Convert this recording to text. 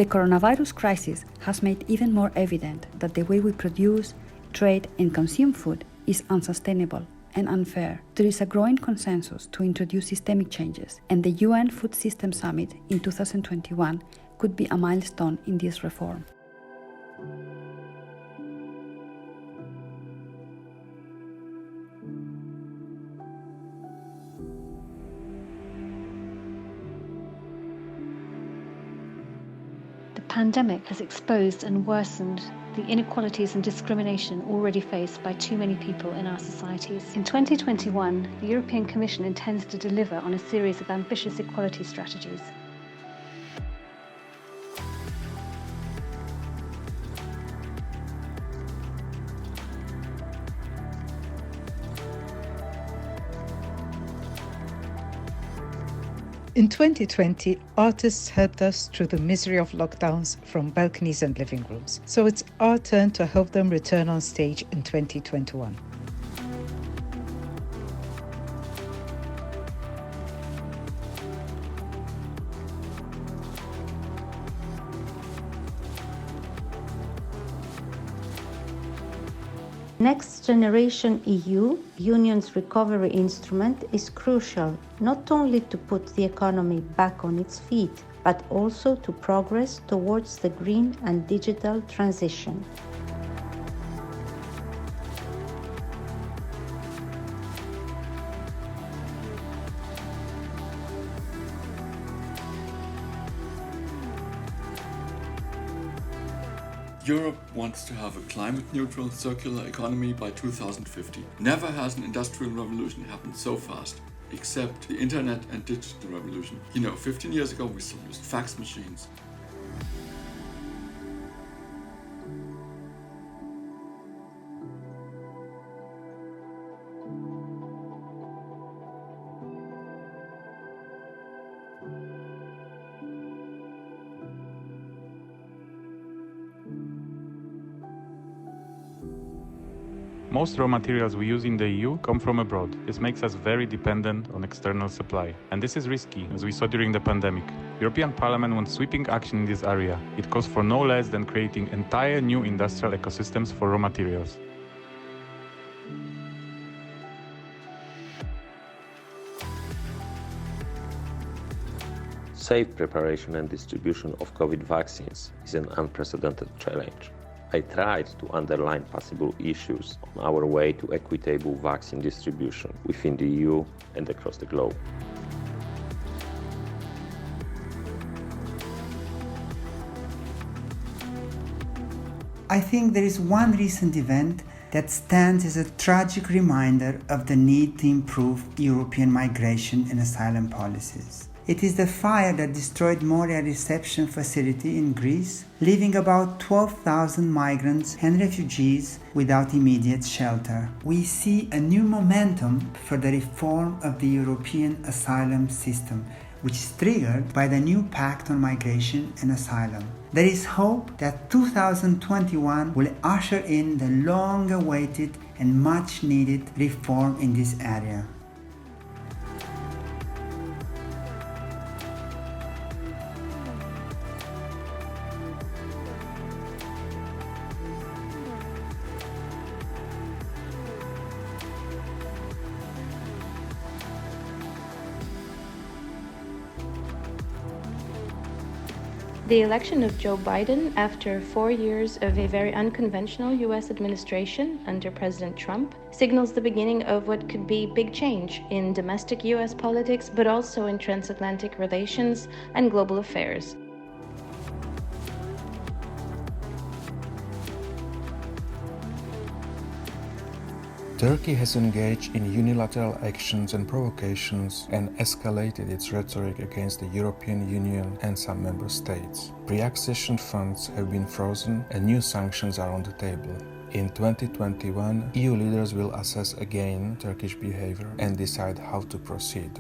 The coronavirus crisis has made even more evident that the way we produce, trade, and consume food is unsustainable and unfair. There is a growing consensus to introduce systemic changes, and the UN Food System Summit in 2021 could be a milestone in this reform. The pandemic has exposed and worsened the inequalities and discrimination already faced by too many people in our societies. In 2021, the European Commission intends to deliver on a series of ambitious equality strategies. In 2020, artists helped us through the misery of lockdowns from balconies and living rooms. So it's our turn to help them return on stage in 2021. Next Generation EU, Union's recovery instrument, is crucial not only to put the economy back on its feet, but also to progress towards the green and digital transition. Europe wants to have a climate-neutral circular economy by 2050. Never has an industrial revolution happened so fast, except the internet and digital revolution. 15 years ago we still used fax machines. Most raw materials we use in the EU come from abroad. This makes us very dependent on external supply. And this is risky, as we saw during the pandemic. European Parliament wants sweeping action in this area. It calls for no less than creating entire new industrial ecosystems for raw materials. Safe preparation and distribution of COVID vaccines is an unprecedented challenge. I tried to underline possible issues on our way to equitable vaccine distribution within the EU and across the globe. I think there is one recent event that stands as a tragic reminder of the need to improve European migration and asylum policies. It is the fire that destroyed Moria reception facility in Greece, leaving about 12,000 migrants and refugees without immediate shelter. We see a new momentum for the reform of the European asylum system, which is triggered by the new Pact on Migration and Asylum. There is hope that 2021 will usher in the long-awaited and much-needed reform in this area. The election of Joe Biden after 4 years of a very unconventional U.S. administration under President Trump signals the beginning of what could be big change in domestic U.S. politics, but also in transatlantic relations and global affairs. Turkey has engaged in unilateral actions and provocations and escalated its rhetoric against the European Union and some member states. Pre-accession funds have been frozen and new sanctions are on the table. In 2021, EU leaders will assess again Turkish behavior and decide how to proceed.